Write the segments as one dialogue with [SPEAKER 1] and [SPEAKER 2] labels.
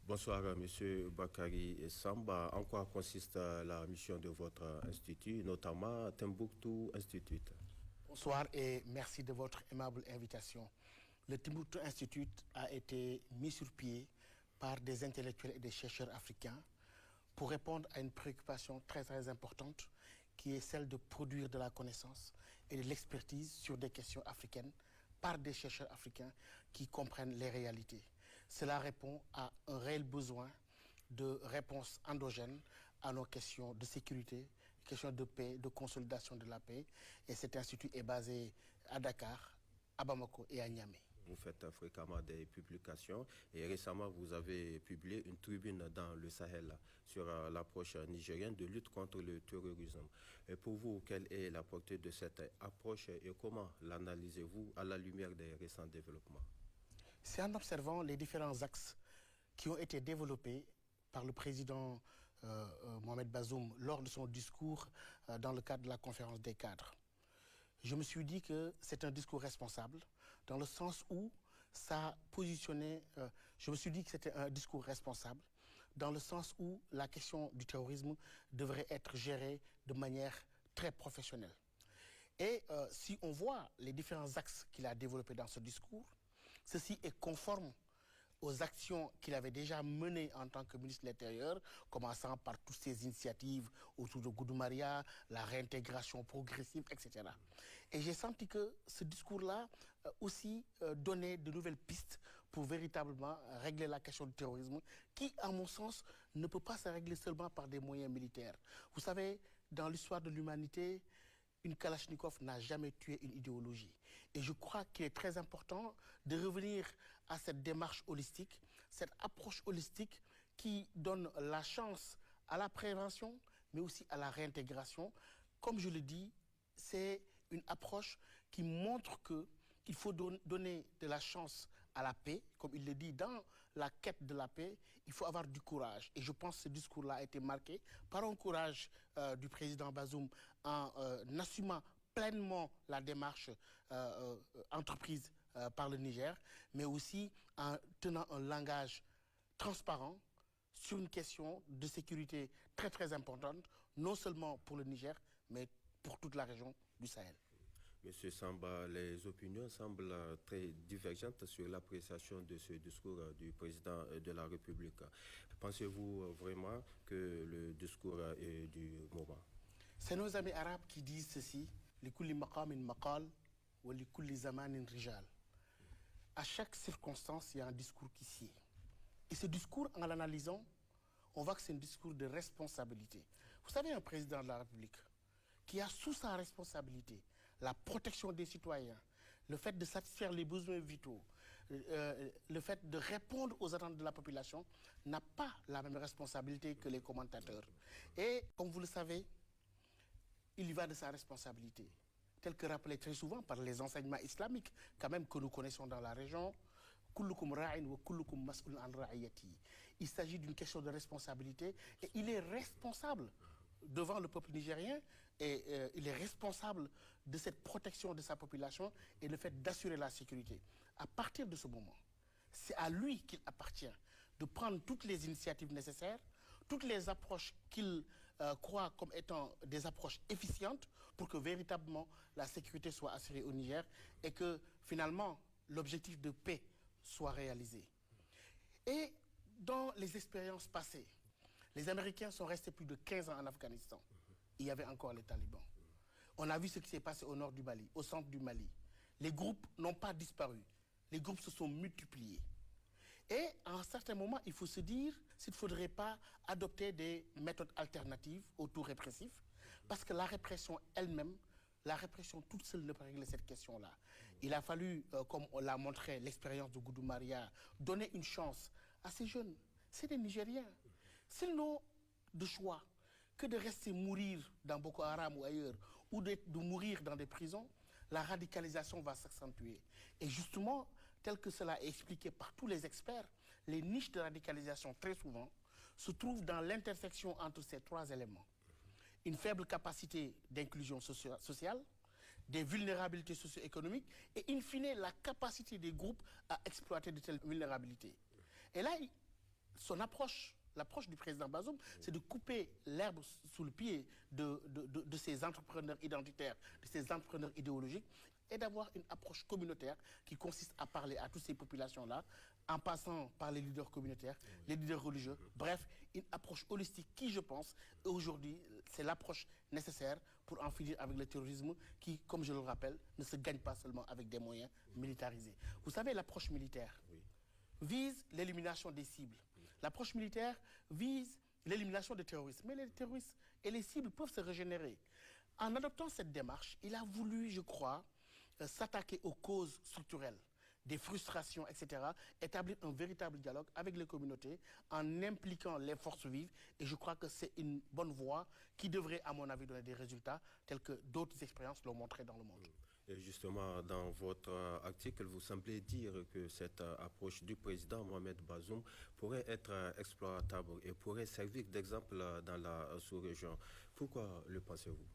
[SPEAKER 1] Bonsoir, Monsieur Bakary Samba. En quoi consiste la mission de votre institut, notamment Timbuktu Institute?
[SPEAKER 2] Bonsoir et merci de votre aimable invitation. Le Timbuktu Institute a été mis sur pied par des intellectuels et des chercheurs africains pour répondre à une préoccupation très importante qui est celle de produire de la connaissance et de l'expertise sur des questions africaines par des chercheurs africains qui comprennent les réalités. Cela répond à un réel besoin de réponses endogènes à nos questions de sécurité, questions de paix, de consolidation de la paix. Et cet institut est basé à Dakar, à Bamako et à Niamey.
[SPEAKER 1] Vous faites fréquemment des publications et récemment vous avez publié une tribune dans le Sahel sur l'approche nigérienne de lutte contre le terrorisme. Et pour vous, quelle est la portée de cette approche et comment l'analysez-vous à la lumière des récents développements?
[SPEAKER 2] C'est en observant les différents axes qui ont été développés par le président Mohamed Bazoum lors de son discours dans le cadre de la conférence des cadres. Je me suis dit que c'est un discours responsable, dans le sens où ça positionnait... je me suis dit que c'était un discours responsable, dans le sens où la question du terrorisme devrait être gérée de manière très professionnelle. Et si on voit les différents axes qu'il a développés dans ce discours, ceci est conforme aux actions qu'il avait déjà menées en tant que ministre de l'Intérieur, commençant par toutes ces initiatives autour de Goudou-Maria, la réintégration progressive, etc. Et j'ai senti que ce discours-là aussi donnait de nouvelles pistes pour véritablement régler la question du terrorisme, qui, à mon sens, ne peut pas se régler seulement par des moyens militaires. Vous savez, dans l'histoire de l'humanité, une Kalachnikov n'a jamais tué une idéologie. Et je crois qu'il est très important de revenir à cette démarche holistique, cette approche holistique qui donne la chance à la prévention, mais aussi à la réintégration. Comme je le dis, c'est une approche qui montre qu'il faut donner de la chance à la paix. Comme il le dit, dans la quête de la paix, il faut avoir du courage. Et je pense que ce discours-là a été marqué par un courage du président Bazoum en assumant pleinement la démarche entreprise par le Niger, mais aussi en tenant un langage transparent sur une question de sécurité très importante, non seulement pour le Niger, mais pour toute la région du Sahel.
[SPEAKER 1] Monsieur Samba, les opinions semblent très divergentes sur l'appréciation de ce discours du président de la République. Pensez-vous vraiment que le discours est du moment?
[SPEAKER 2] C'est nos amis arabes qui disent ceci, likulli maqamin maqal wa likulli zamanin rijal. À chaque circonstance, il y a un discours qui sied. Et ce discours, en l'analysant, on voit que c'est un discours de responsabilité. Vous savez, un président de la République qui a sous sa responsabilité la protection des citoyens, le fait de satisfaire les besoins vitaux, le fait de répondre aux attentes de la population, n'a pas la même responsabilité que les commentateurs. Et, comme vous le savez, il y va de sa responsabilité, tel que rappelé très souvent par les enseignements islamiques, quand même que nous connaissons dans la région. Il s'agit d'une question de responsabilité et il est responsable devant le peuple nigérien et il est responsable de cette protection de sa population et le fait d'assurer la sécurité. À partir de ce moment, c'est à lui qu'il appartient de prendre toutes les initiatives nécessaires, toutes les approches qu'il croit comme étant des approches efficientes pour que véritablement la sécurité soit assurée au Niger et que finalement l'objectif de paix soit réalisé. Et dans les expériences passées, les Américains sont restés plus de 15 ans en Afghanistan. Il y avait encore les talibans. On a vu ce qui s'est passé au nord du Mali, au centre du Mali. Les groupes n'ont pas disparu. Les groupes se sont multipliés. Et à un certain moment, il faut se dire s'il ne faudrait pas adopter des méthodes alternatives au tout répressif, parce que la répression elle-même, la répression toute seule ne peut régler cette question-là. Il a fallu, comme on l'a montré, l'expérience de Goudou-Maria, donner une chance à ces jeunes. C'est des Nigériens. S'ils n'ont de choix que de rester mourir dans Boko Haram ou ailleurs, ou de mourir dans des prisons, la radicalisation va s'accentuer. Et justement, tel que cela est expliqué par tous les experts, les niches de radicalisation, très souvent, se trouvent dans l'intersection entre ces trois éléments. Une faible capacité d'inclusion sociale, des vulnérabilités socio-économiques et, in fine, la capacité des groupes à exploiter de telles vulnérabilités. Et là, son approche, l'approche du président Bazoum, c'est de couper l'herbe sous le pied de ces entrepreneurs identitaires, de ces entrepreneurs idéologiques, et d'avoir une approche communautaire qui consiste à parler à toutes ces populations-là, en passant par les leaders communautaires, les leaders religieux, bref, une approche holistique qui, je pense, aujourd'hui, c'est l'approche nécessaire pour en finir avec le terrorisme qui, comme je le rappelle, ne se gagne pas seulement avec des moyens militarisés. Vous savez, l'approche militaire vise l'élimination des cibles. L'approche militaire vise l'élimination des terroristes. Mais les terroristes et les cibles peuvent se régénérer. En adoptant cette démarche, il a voulu, je crois, s'attaquer aux causes structurelles, des frustrations, etc., établir un véritable dialogue avec les communautés en impliquant les forces vives. Et je crois que c'est une bonne voie qui devrait, à mon avis, donner des résultats tels que d'autres expériences l'ont montré dans le monde.
[SPEAKER 1] Et justement, dans votre article, vous semblez dire que cette approche du président Mohamed Bazoum pourrait être exploitable et pourrait servir d'exemple dans la sous-région. Pourquoi le pensez-vous?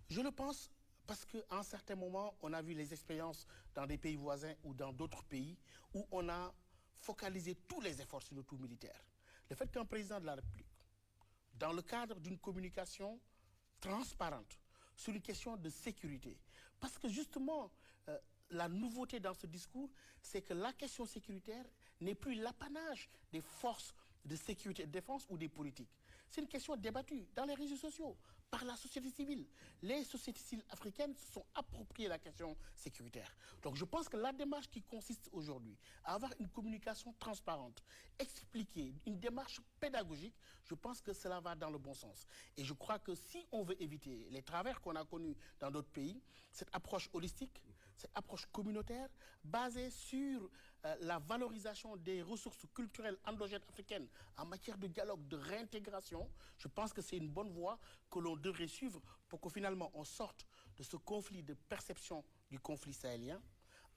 [SPEAKER 2] Je le pense parce qu'à un certain moment, on a vu les expériences dans des pays voisins ou dans d'autres pays où on a focalisé tous les efforts sur le tout militaire. Le fait qu'un président de la République, dans le cadre d'une communication transparente sur une question de sécurité, parce que justement, la nouveauté dans ce discours, c'est que la question sécuritaire n'est plus l'apanage des forces de sécurité et de défense ou des politiques. C'est une question débattue dans les réseaux sociaux, par la société civile. Les sociétés civiles africaines se sont appropriées la question sécuritaire. Donc je pense que la démarche qui consiste aujourd'hui à avoir une communication transparente, expliquer, une démarche pédagogique, je pense que cela va dans le bon sens. Et je crois que si on veut éviter les travers qu'on a connus dans d'autres pays, cette approche holistique, cette approche communautaire, basée sur la valorisation des ressources culturelles endogènes africaines en matière de dialogue, de réintégration, je pense que c'est une bonne voie que l'on devrait suivre pour que finalement on sorte de ce conflit de perception du conflit sahélien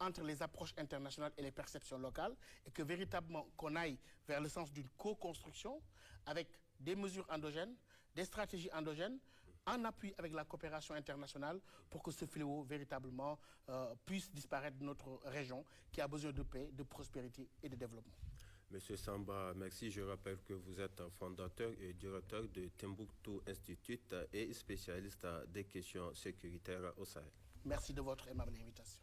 [SPEAKER 2] entre les approches internationales et les perceptions locales et que véritablement qu'on aille vers le sens d'une co-construction avec des mesures endogènes, des stratégies endogènes, en appui avec la coopération internationale pour que ce fléau véritablement puisse disparaître de notre région qui a besoin de paix, de prospérité et de développement.
[SPEAKER 1] Monsieur Samba, merci. Je rappelle que vous êtes fondateur et directeur de Timbuktu Institute et spécialiste des questions sécuritaires au Sahel.
[SPEAKER 2] Merci de votre aimable invitation.